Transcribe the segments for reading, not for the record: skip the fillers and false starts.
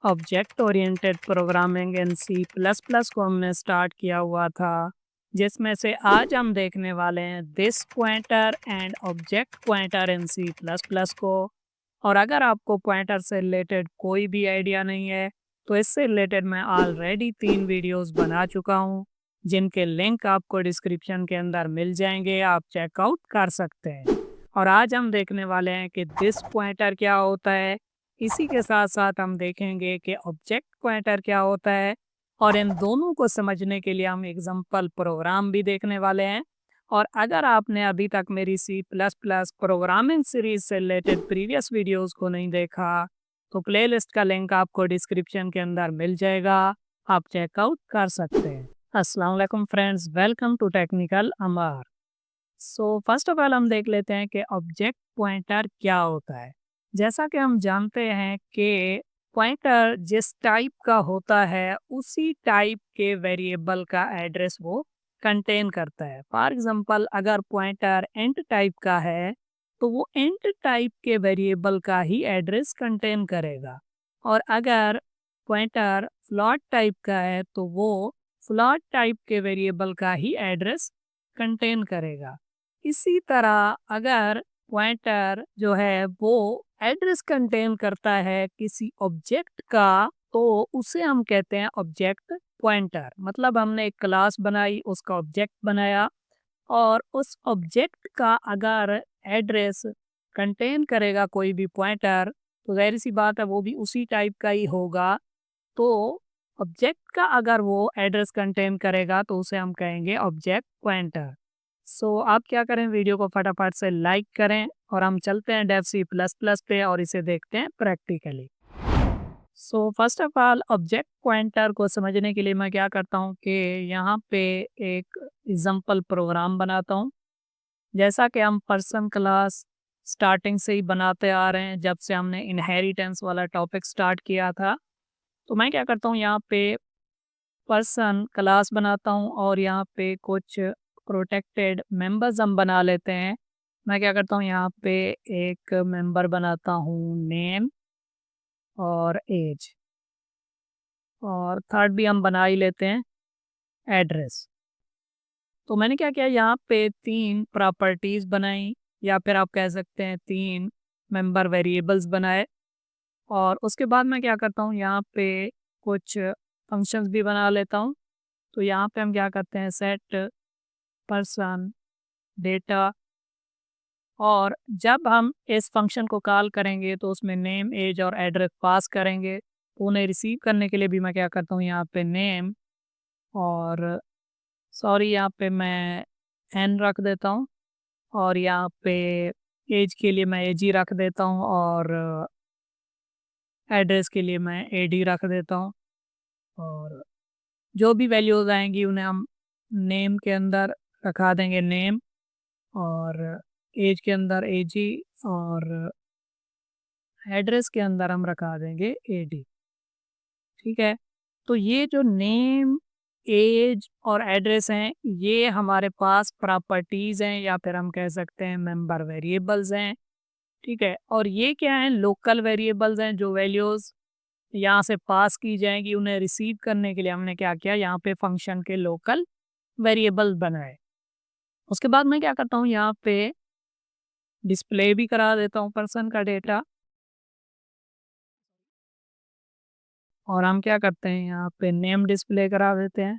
Object oriented programming in C plus plus को हमने start किया हुआ था, जिसमें से आज हम देखने वाले हैं this pointer and object pointer in C plus plus को। और अगर आपको पॉइंटर से रिलेटेड कोई भी आइडिया नहीं है तो इससे रिलेटेड मैं ऑलरेडी 3 वीडियोस बना चुका हूँ, जिनके लिंक आपको डिस्क्रिप्शन के अंदर मिल जाएंगे, आप चेकआउट कर सकते हैं। और आज हम देखने वाले हैं कि दिस पॉइंटर क्या होता है। इसी के साथ साथ हम देखेंगे कि ऑब्जेक्ट पॉइंटर क्या होता है, और इन दोनों को समझने के लिए हम एग्जाम्पल प्रोग्राम भी देखने वाले हैं। और अगर आपने अभी तक मेरी C plus plus programming series से रिलेटेड प्रीवियस वीडियोस को नहीं देखा तो प्लेलिस्ट का लिंक आपको डिस्क्रिप्शन के अंदर मिल जाएगा, आप चेकआउट कर सकते हैं। अस्सलाम वालेकुम friends, welcome to technical Amar. So first of all हम देख लेते हैं कि ऑब्जेक्ट पॉइंटर क्या होता है। जैसा कि हम जानते हैं कि पॉइंटर जिस टाइप का होता है उसी टाइप के वेरिएबल का एड्रेस वो कंटेन करता है। फॉर एग्जांपल, अगर पॉइंटर इंट टाइप का है तो वो इंट टाइप के वेरिएबल का ही एड्रेस कंटेन करेगा, और अगर पॉइंटर फ्लोट टाइप का है तो वो फ्लोट टाइप के वेरिएबल का ही एड्रेस कंटेन करेगा। इसी तरह अगर पॉइंटर जो है वो एड्रेस कंटेन करता है किसी ऑब्जेक्ट का तो उसे हम कहते हैं ऑब्जेक्ट पॉइंटर। मतलब हमने एक क्लास बनाई, उसका ऑब्जेक्ट बनाया, और उस ऑब्जेक्ट का अगर एड्रेस कंटेन करेगा कोई भी पॉइंटर तो जाहिर सी बात है वो भी उसी टाइप का ही होगा। तो ऑब्जेक्ट का अगर वो एड्रेस कंटेन करेगा तो उसे हम कहेंगे ऑब्जेक्ट पॉइंटर। सो आप क्या करें, वीडियो को फटाफट से लाइक करें और हम चलते हैं डेव सी प्लस प्लस पे और इसे देखते हैं practically. So first of all object pointer को समझने के लिए मैं क्या करता हूँ कि यहाँ पे एक एग्जांपल प्रोग्राम बनाता हूँ। जैसा कि हम पर्सन क्लास स्टार्टिंग से ही बनाते आ रहे हैं, जब से हमने इनहेरिटेंस वाला टॉपिक स्टार्ट किया था। तो मैं क्या करता हूँ, यहाँ पे पर्सन क्लास बनाता हूँ और यहाँ पे कुछ प्रोटेक्टेड मेंबर्स हम बना लेते हैं। मैं क्या करता हूँ, यहाँ पे एक मेंबर बनाता हूँ नेम और एज, और थर्ड भी हम बना ही लेते हैं एड्रेस। तो मैंने क्या किया, यहाँ पे 3 प्रॉपर्टीज बनाई, या फिर आप कह सकते हैं 3 मेंबर वेरिएबल्स बनाए। और उसके बाद मैं क्या करता हूँ, यहाँ पे कुछ फंक्शंस भी बना लेता हूँ। तो यहाँ पे हम क्या करते हैं, सेट पर्सन डेटा, और जब हम इस फंक्शन को कॉल करेंगे तो उसमें नेम एज और एड्रेस पास करेंगे। तो उन्हें रिसीव करने के लिए भी मैं क्या करता हूँ, यहाँ पे नेम और सॉरी यहाँ पे मैं एन रख देता हूँ, और यहाँ पे एज के लिए मैं एज ही रख देता हूँ, और एड्रेस के लिए मैं एडी रख देता हूँ। और जो भी वैल्यूज़ आएंगी उन्हें हम नेम के अंदर रखा देंगे नेम, और एज के अंदर एजी, और एड्रेस के अंदर हम रखा देंगे एडी। ठीक है। तो ये जो नेम, एज और एड्रेस हैं ये हमारे पास प्रॉपर्टीज़ हैं, या फिर हम कह सकते हैं मेंबर वेरिएबल्स हैं। ठीक है। और ये क्या हैं, लोकल वेरिएबल्स हैं। जो वैल्यूज़ यहाँ से पास की जाएंगी उन्हें रिसीव करने के लिए हमने क्या किया, यहाँ पे फंक्शन के लोकल वेरिएबल बनाए। उसके बाद मैं क्या करता हूँ, यहाँ पे डिस्प्ले भी करा देता हूँ पर्सन का डेटा। और हम क्या करते हैं, यहाँ पे नेम डिस्प्ले करा देते हैं।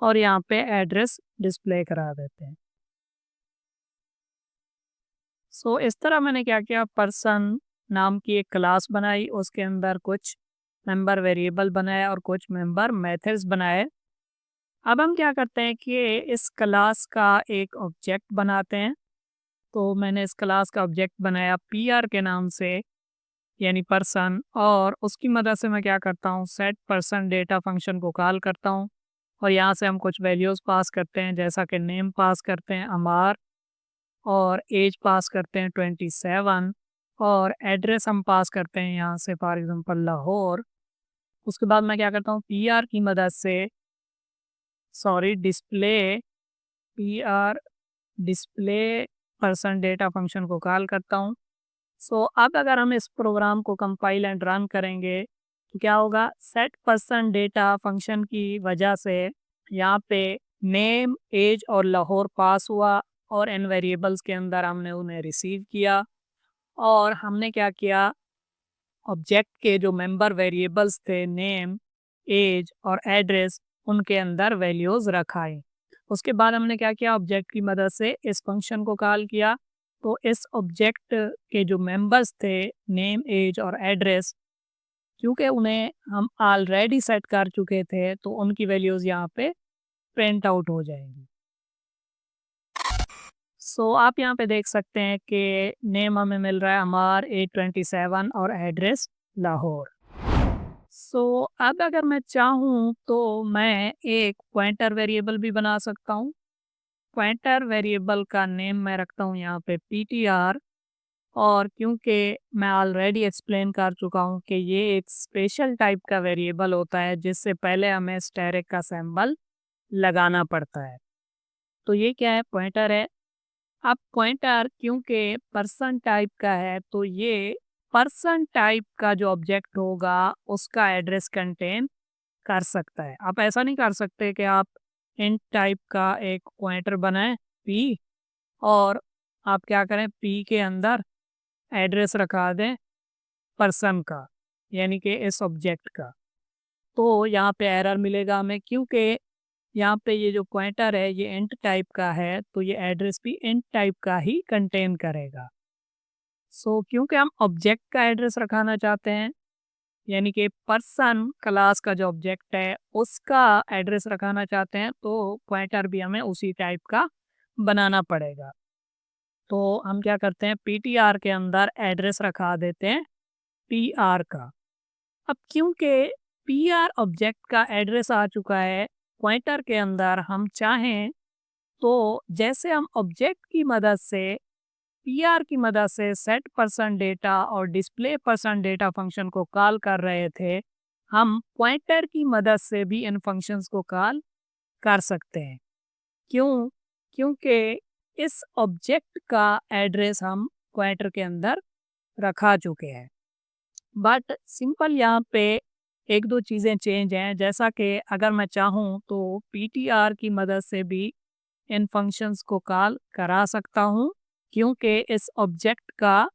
और यहाँ पे एड्रेस डिस्प्ले करा देते हैं। सो इस तरह मैंने क्या किया, पर्सन नाम की एक क्लास बनाई, उसके अंदर कुछ मेंबर वेरिएबल बनाए और कुछ मेंबर मेथड्स बनाए। अब हम क्या करते हैं कि इस क्लास का एक ऑब्जेक्ट बनाते हैं। तो मैंने इस क्लास का ऑब्जेक्ट बनाया पी आर के नाम से, यानी पर्सन, और उसकी मदद से मैं क्या करता हूँ, सेट पर्सन डेटा फंक्शन को कॉल करता हूँ। और यहाँ से हम कुछ वैल्यूज़ पास करते हैं, जैसा कि नेम पास करते हैं अमार, और एज पास करते हैं 27, और एड्रेस हम पास करते हैं यहाँ से फॉर एग्जांपल लाहौर। उसके बाद मैं क्या करता हूँ, पी आर की मदद से display P R display person data function को कॉल करता हूँ। सो अब अगर हम इस प्रोग्राम को कंपाइल एंड रन करेंगे तो क्या होगा, सेट पर्सन डेटा फंक्शन की वजह से यहाँ पे नेम, एज और लाहौर पास हुआ और इन वेरिएबल्स के अंदर हमने उन्हें रिसीव किया। और हमने क्या किया, ऑब्जेक्ट के जो मेंबर वेरिएबल्स थे नेम, एज और एड्रेस, उनके अंदर वैल्यूज़ रखाए। उसके बाद हमने क्या किया, ऑब्जेक्ट की मदद से इस फंक्शन को कॉल किया। तो इस ऑब्जेक्ट के जो मेंबर्स थे नेम, एज और एड्रेस, क्योंकि उन्हें हम ऑलरेडी सेट कर चुके थे तो उनकी वैल्यूज़ यहाँ पे प्रिंट आउट हो जाएंगी। सो आप यहाँ पे देख सकते हैं कि नेम हमें मिल रहा है अमार 827 और एड्रेस लाहौर। सो अब अगर मैं चाहूँ तो मैं एक पॉइंटर वेरिएबल भी बना सकता हूँ। पॉइंटर वेरिएबल का नेम मैं रखता हूँ यहाँ पे पीटीआर। और क्योंकि मैं ऑलरेडी एक्सप्लेन कर चुका हूँ कि ये एक स्पेशल टाइप का वेरिएबल होता है जिससे पहले हमें स्टैरिक का सिंबल लगाना पड़ता है। तो ये क्या है, पॉइंटर है। अब पॉइंटर क्योंकि पर्सन टाइप का है तो ये पर्सन टाइप का जो ऑब्जेक्ट होगा उसका एड्रेस कंटेन कर सकता है। आप ऐसा नहीं कर सकते कि आप इंट टाइप का एक पॉइंटर बनाएं पी और आप क्या करें, पी के अंदर एड्रेस रखा दें पर्सन का, यानी कि इस ऑब्जेक्ट का। तो यहाँ पे एरर मिलेगा हमें, क्योंकि यहाँ पे ये जो पॉइंटर है ये इंट टाइप का है तो ये एड्रेस भी इंट टाइप का ही कंटेन करेगा। सो क्योंकि हम ऑब्जेक्ट का एड्रेस रखाना चाहते हैं, यानी कि पर्सन क्लास का जो ऑब्जेक्ट है उसका एड्रेस रखाना चाहते हैं, तो पॉइंटर भी हमें उसी टाइप का बनाना पड़ेगा। तो हम क्या करते हैं, पीटीआर के अंदर एड्रेस रखा देते हैं पीआर का। अब क्योंकि पीआर ऑब्जेक्ट का एड्रेस आ चुका है पॉइंटर के अंदर, हम चाहें तो जैसे हम ऑब्जेक्ट की मदद से पीआर की मदद से सेट पर्सन डेटा और डिस्प्ले पर्सन डेटा फंक्शन को कॉल कर रहे थे, हम पॉइंटर की मदद से भी इन फंक्शंस को कॉल कर सकते हैं। क्यों? क्योंकि इस ऑब्जेक्ट का एड्रेस हम पॉइंटर के अंदर रखा चुके हैं। बट सिंपल यहाँ पे एक दो चीज़ें चेंज हैं, जैसा कि अगर मैं चाहूँ तो पीटीआर की मदद से भी इन फंक्शंस को कॉल करा सकता हूँ, क्योंकि इस ऑब्जेक्ट का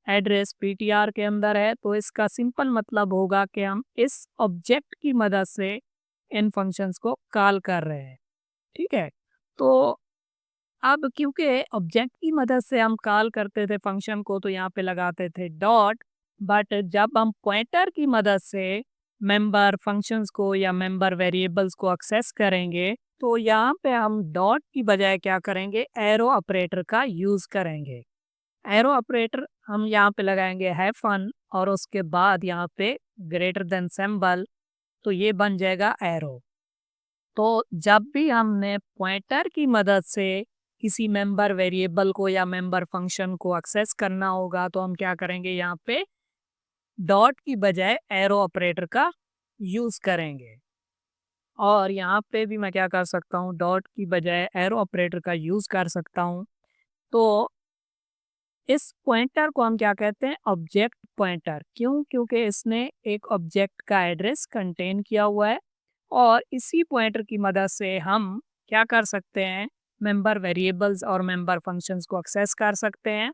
एड्रेस पीटीआर के अंदर है। तो इसका सिंपल मतलब होगा कि हम इस ऑब्जेक्ट की मदद से इन फंक्शंस को कॉल कर रहे हैं। ठीक है, तो अब क्योंकि ऑब्जेक्ट की मदद से हम कॉल करते थे फंक्शन को तो यहाँ पे लगाते थे डॉट, बट जब हम पॉइंटर की मदद से मेंबर फंक्शंस को या मेंबर वेरिएबल्स को एक्सेस करेंगे तो यहाँ पे हम डॉट की बजाय क्या करेंगे, एरो ऑपरेटर का यूज़ करेंगे। एरो ऑपरेटर हम यहाँ पे लगाएंगे हैफन और उसके बाद यहाँ पे ग्रेटर देन सिंबल, तो ये बन जाएगा एरो। तो जब भी हमने पॉइंटर की मदद से किसी मेंबर वेरिएबल को या मेंबर फंक्शन को एक्सेस करना होगा तो हम क्या करेंगे, यहाँ पे डॉट की बजाय एरो ऑपरेटर का यूज़ करेंगे। और यहाँ पे भी मैं क्या कर सकता हूँ, डॉट की बजाय एरो ऑपरेटर का यूज़ कर सकता हूँ। तो इस पॉइंटर को हम क्या कहते हैं, ऑब्जेक्ट पॉइंटर। क्यों? क्योंकि इसने एक ऑब्जेक्ट का एड्रेस कंटेन किया हुआ है और इसी पॉइंटर की मदद से हम क्या कर सकते हैं, मेंबर वेरिएबल्स और मेंबर फंक्शंस को एक्सेस कर सकते हैं।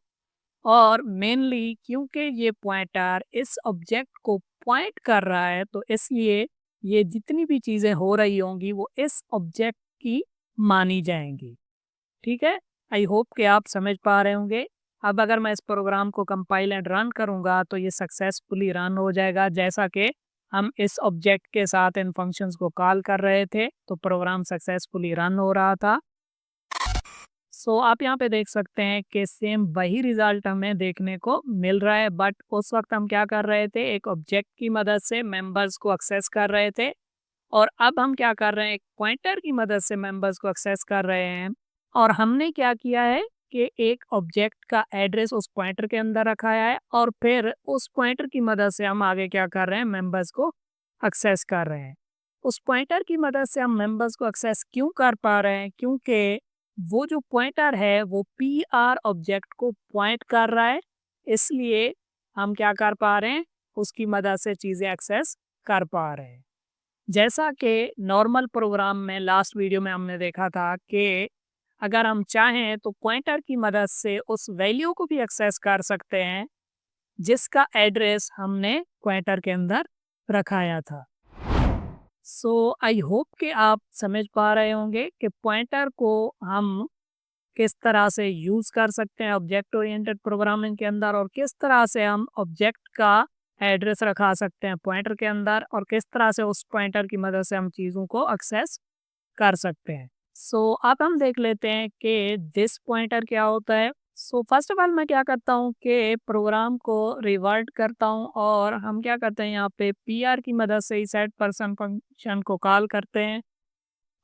और मेनली क्योंकि ये पॉइंटर इस ऑब्जेक्ट को पॉइंट कर रहा है तो इसलिए ये जितनी भी चीज़ें हो रही होंगी वो इस ऑब्जेक्ट की मानी जाएंगी। ठीक है, आई होप कि आप समझ पा रहे होंगे। अब अगर मैं इस प्रोग्राम को कंपाइल एंड रन करूंगा तो ये सक्सेसफुली रन हो जाएगा, जैसा कि हम इस ऑब्जेक्ट के साथ इन फंक्शंस को कॉल कर रहे थे तो प्रोग्राम सक्सेसफुली रन हो रहा था। सो आप यहाँ पे देख सकते हैं कि सेम वही रिजल्ट हमें देखने को मिल रहा है, बट उस वक्त हम क्या कर रहे थे, एक ऑब्जेक्ट की मदद से मेंबर्स को एक्सेस कर रहे थे और अब हम क्या कर रहे हैं, एक पॉइंटर की मदद से मेंबर्स को एक्सेस कर रहे हैं। और हमने क्या किया है कि एक ऑब्जेक्ट का एड्रेस उस पॉइंटर के अंदर रखाया है और फिर उस पॉइंटर की मदद से हम आगे क्या कर रहे हैं, मेंबर्स को एक्सेस कर रहे हैं। उस पॉइंटर की मदद से हम मेंबर्स को एक्सेस क्यों कर पा रहे हैं, क्योंकि वो जो पॉइंटर है वो पी आर ऑब्जेक्ट को पॉइंट कर रहा है, इसलिए हम क्या कर पा रहे हैं, उसकी मदद से चीज़ें एक्सेस कर पा रहे हैं। जैसा कि नॉर्मल प्रोग्राम में लास्ट वीडियो में हमने देखा था कि अगर हम चाहें तो पॉइंटर की मदद से उस वैल्यू को भी एक्सेस कर सकते हैं जिसका एड्रेस हमने पॉइंटर के अंदर रखाया था। सो आई होप कि आप समझ पा रहे होंगे कि पॉइंटर को हम किस तरह से यूज़ कर सकते हैं ऑब्जेक्ट ओरिएंटेड प्रोग्रामिंग के अंदर, और किस तरह से हम ऑब्जेक्ट का एड्रेस रखा सकते हैं पॉइंटर के अंदर, और किस तरह से उस पॉइंटर की मदद से हम चीज़ों को एक्सेस कर सकते हैं। सो अब हम देख लेते हैं कि दिस पॉइंटर क्या होता है। सो फर्स्ट ऑफ ऑल मैं क्या करता हूँ कि प्रोग्राम को रिवर्ट करता हूँ, और हम क्या करते हैं यहाँ पे पी आर की मदद से ही सेट पर्सन फंक्शन को कॉल करते हैं,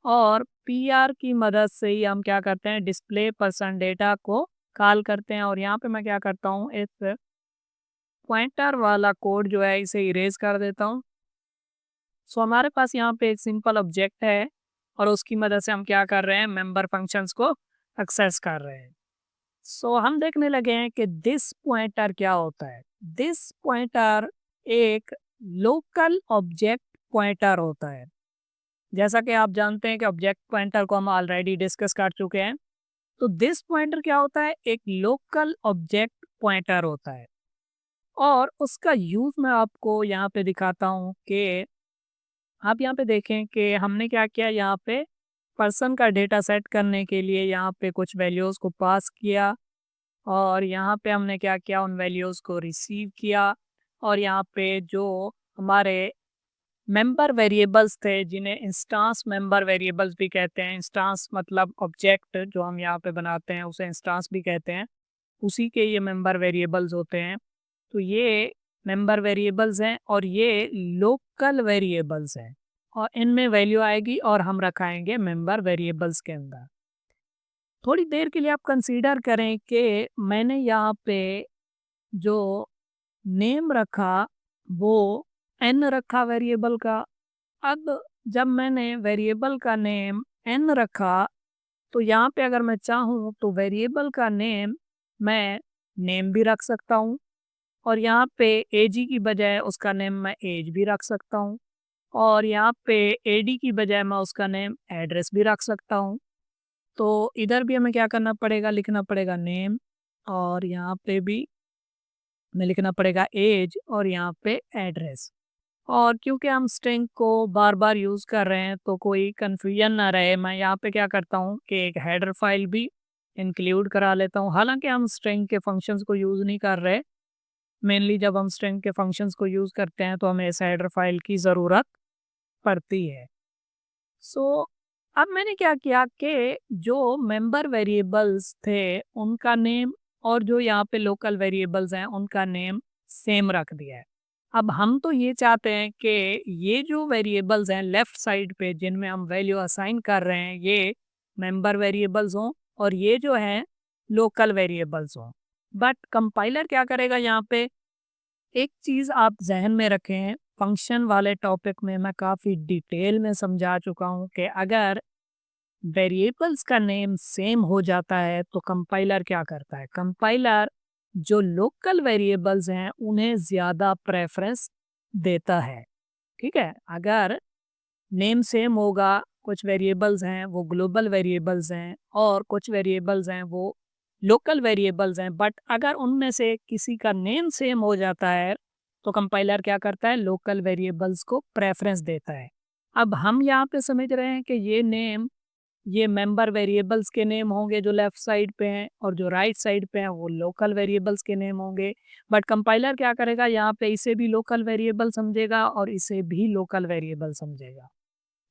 और पी आर की मदद से ही हम क्या करते हैं, डिस्प्ले पर्सन डेटा को कॉल करते हैं। और यहाँ पे मैं क्या करता हूँ, इस पॉइंटर वाला कोड जो है इसे इरेज कर देता हूँ। सो हमारे पास यहाँ पे एक सिंपल ऑब्जेक्ट है, और उसकी मदद से हम क्या कर रहे हैं, मेंबर फंक्शंस को एक्सेस कर रहे हैं। सो हम देखने लगे हैं कि दिस पॉइंटर क्या होता है। दिस पॉइंटर एक लोकल ऑब्जेक्ट पॉइंटर होता है। जैसा कि आप जानते हैं कि ऑब्जेक्ट पॉइंटर को हम ऑलरेडी डिस्कस कर चुके हैं। तो दिस पॉइंटर क्या होता है, एक लोकल ऑब्जेक्ट पॉइंटर होता है, और उसका यूज मैं आपको यहाँ पे दिखाता हूँ कि आप यहाँ पे देखें कि हमने क्या किया, यहाँ पे पर्सन का डेटा सेट करने के लिए यहाँ पे कुछ वैल्यूज़ को पास किया, और यहाँ पे हमने क्या किया, उन वैल्यूज़ को रिसीव किया, और यहाँ पे जो हमारे मेंबर वेरिएबल्स थे जिन्हें इंस्टांस मेंबर वेरिएबल्स भी कहते हैं, इंस्टांस मतलब ऑब्जेक्ट जो हम यहाँ पे बनाते हैं उसे इंस्टांस भी कहते हैं, उसी के ये मेंबर वेरिएबल्स होते हैं। तो ये मेंबर वेरिएबल्स हैं, और ये लोकल वेरिएबल्स हैं, और इनमें वैल्यू आएगी और हम रखाएंगे मेंबर वेरिएबल्स के अंदर। थोड़ी देर के लिए आप कंसीडर करें कि मैंने यहाँ पे जो नेम रखा वो एन रखा वेरिएबल का। अब जब मैंने वेरिएबल का नेम एन रखा, तो यहाँ पे अगर मैं चाहूँ तो वेरिएबल का नेम मैं नेम भी रख सकता हूँ, और यहाँ पे एजी की बजाय उसका नेम मैं एज भी रख सकता हूँ, और यहाँ पे एडी की बजाय मैं उसका नेम एड्रेस भी रख सकता हूँ। तो इधर भी हमें क्या करना पड़ेगा, लिखना पड़ेगा नेम, और यहाँ पे भी हमें लिखना पड़ेगा एज, और यहाँ पे एड्रेस। और क्योंकि हम स्ट्रिंग को बार बार यूज़ कर रहे हैं तो कोई कन्फ्यूजन ना रहे, मैं यहाँ पे क्या करता हूँ कि एक हेडर फाइल भी इंक्लूड करा लेता हूँ। हालांकि हम स्ट्रिंग के फंक्शंस को यूज़ नहीं कर रहे, मेनली जब हम स्ट्रिंग के फंक्शंस को यूज़ करते हैं तो हमें इस हेडर फाइल की ज़रूरत पड़ती है। सो अब मैंने क्या किया कि जो मेंबर वेरिएबल्स थे उनका नेम, और जो यहाँ पे लोकल वेरिएबल्स हैं उनका नेम सेम रख दिया है। अब हम तो ये चाहते हैं कि ये जो वेरिएबल्स हैं लेफ्ट साइड पे जिनमें हम वैल्यू असाइन कर रहे हैं ये मेंबर वेरिएबल्स हों, और ये जो है लोकल वेरिएबल्स हों। बट कंपाइलर क्या करेगा, यहाँ पे एक चीज़ आप जहन में रखें, फंक्शन वाले टॉपिक में मैं काफ़ी डिटेल में समझा चुका हूँ कि अगर वेरिएबल्स का नेम सेम हो जाता है तो कंपाइलर क्या करता है, कंपाइलर जो लोकल वेरिएबल्स हैं उन्हें ज़्यादा प्रेफरेंस देता है। ठीक है, अगर नेम सेम होगा, कुछ वेरिएबल्स हैं वो ग्लोबल वेरिएबल्स हैं, और कुछ वेरिएबल्स हैं वो लोकल वेरिएबल्स हैं, बट अगर उनमें से किसी का नेम सेम हो जाता है तो कंपाइलर क्या करता है, लोकल वेरिएबल्स को प्रेफरेंस देता है। अब हम यहाँ पे समझ रहे हैं कि ये नेम, ये मेंबर वेरिएबल्स के नेम होंगे जो लेफ्ट साइड पे हैं, और जो राइट साइड पे हैं वो लोकल वेरिएबल्स के नेम होंगे। बट कंपाइलर क्या करेगा, यहाँ पे इसे भी लोकल वेरिएबल समझेगा और इसे भी लोकल वेरिएबल समझेगा।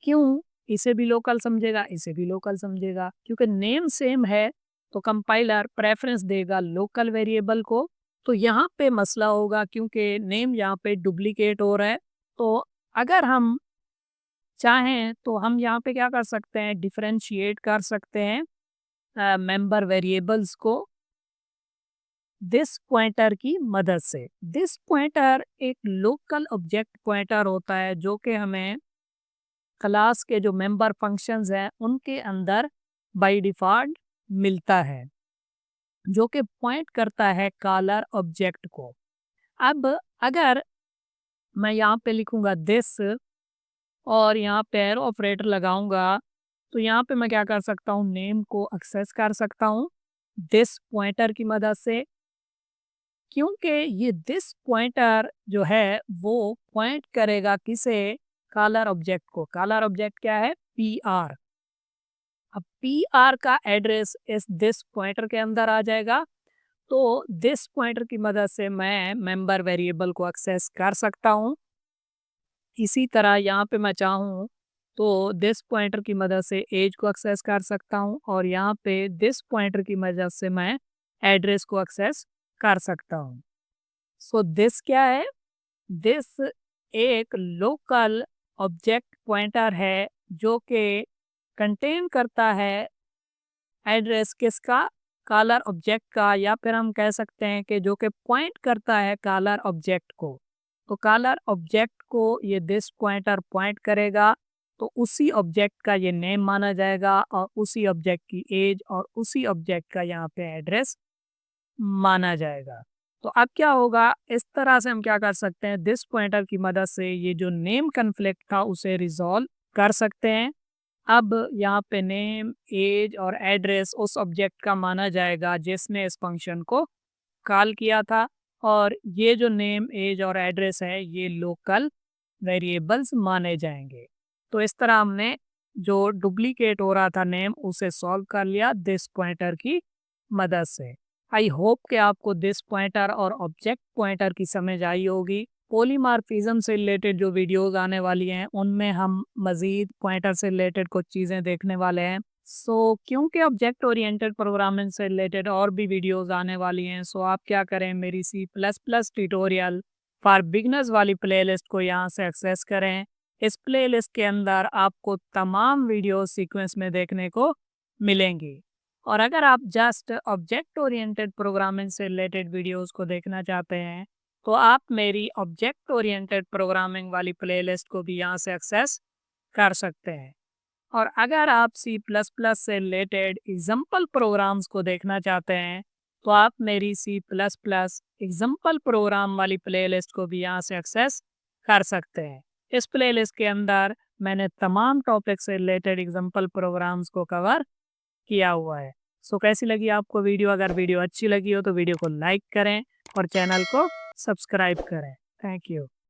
क्यों इसे भी लोकल समझेगा, इसे भी लोकल समझेगा? क्योंकि नेम सेम है तो कंपाइलर प्रेफरेंस देगा लोकल वेरिएबल को। तो यहाँ पे मसला होगा क्योंकि नेम यहाँ पे डुप्लीकेट हो रहा है। तो अगर हम चाहें तो हम यहाँ पे क्या कर सकते हैं, डिफरेंशिएट कर सकते हैं मेंबर वेरिएबल्स को दिस पॉइंटर की मदद से। दिस पॉइंटर एक लोकल ऑब्जेक्ट पॉइंटर होता है जो कि हमें क्लास के जो मेंबर फंक्शंस हैं उनके अंदर बाय डिफ़ॉल्ट मिलता है, जो कि पॉइंट करता है कॉलर ऑब्जेक्ट को। अब अगर मैं यहाँ पे लिखूँगा दिस और यहाँ पे एरो ऑपरेटर लगाऊँगा, तो यहाँ पे मैं क्या कर सकता हूँ, नेम को एक्सेस कर सकता हूँ दिस पॉइंटर की मदद से। क्योंकि ये दिस पॉइंटर जो है वो पॉइंट करेगा किसे, कॉलर ऑब्जेक्ट को। कॉलर ऑब्जेक्ट क्या है, पी आर। अब पी आर का एड्रेस इस दिस पॉइंटर के अंदर आ जाएगा। तो दिस पॉइंटर की मदद से मैं मेंबर वेरिएबल को एक्सेस कर सकता हूँ। इसी तरह यहाँ पे मैं चाहूँ तो दिस पॉइंटर की मदद से एज को एक्सेस कर सकता हूँ, और यहाँ पे दिस पॉइंटर की मदद से मैं एड्रेस को एक्सेस कर सकता हूँ। सो दिस क्या है, दिस एक लोकल ऑब्जेक्ट पॉइंटर है जो कि कंटेन करता है एड्रेस किसका, कॉलर ऑब्जेक्ट का, या फिर हम कह सकते हैं कि जो कि पॉइंट करता है कॉलर ऑब्जेक्ट को। तो कॉलर ऑब्जेक्ट को ये दिस पॉइंटर पॉइंट करेगा, तो उसी ऑब्जेक्ट का ये नेम माना जाएगा, और उसी ऑब्जेक्ट की एज और उसी ऑब्जेक्ट का यहाँ पे एड्रेस माना जाएगा। तो अब क्या होगा, इस तरह से हम क्या कर सकते हैं, दिस पॉइंटर की मदद से ये जो नेम कन्फ्लिक्ट था उसे रिजॉल्व कर सकते हैं। अब यहाँ पे नेम, एज और एड्रेस उस ऑब्जेक्ट का माना जाएगा जिसने इस फंक्शन को कॉल किया था, और ये जो नेम, एज और एड्रेस है ये लोकल वेरिएबल्स माने जाएंगे। तो इस तरह हमने जो डुप्लीकेट हो रहा था नेम उसे सॉल्व कर लिया दिस पॉइंटर की मदद से। आई होप कि आपको दिस पॉइंटर और ऑब्जेक्ट पॉइंटर की समझ आई होगी। पॉलीमॉर्फिज्म से रिलेटेड जो वीडियोस आने वाली हैं उनमें हम मज़ीद पॉइंटर से रिलेटेड कुछ चीज़ें देखने वाले हैं। क्योंकि ऑब्जेक्ट ओरिएंटेड प्रोग्रामिंग से रिलेटेड और भी वीडियोस आने वाली हैं, आप क्या करें, मेरी C plus plus tutorial for beginners वाली प्लेलिस्ट को यहाँ से एक्सेस करें। इस प्लेलिस्ट के अंदर आपको तमाम वीडियो सीक्वेंस में देखने को मिलेंगी। और अगर आप जस्ट ऑब्जेक्ट ओरिएंटेड प्रोग्रामिंग से रिलेटेड वीडियोस को देखना चाहते हैं, तो आप मेरी ऑब्जेक्ट ओरिएंटेड प्रोग्रामिंग वाली प्लेलिस्ट को भी यहाँ से एक्सेस कर सकते हैं। और अगर आप सी प्लस प्लस से रिलेटेड एग्जाम्पल प्रोग्राम्स को देखना चाहते हैं, तो आप मेरी C plus plus example program वाली प्लेलिस्ट को भी यहाँ से एक्सेस कर सकते हैं। इस प्लेलिस्ट के अंदर मैंने तमाम टॉपिक से रिलेटेड एग्जाम्पल प्रोग्राम्स को कवर किया हुआ है। कैसी लगी आपको वीडियो? अगर वीडियो अच्छी लगी हो तो वीडियो को लाइक करें और चैनल को सब्सक्राइब करें। Thank you.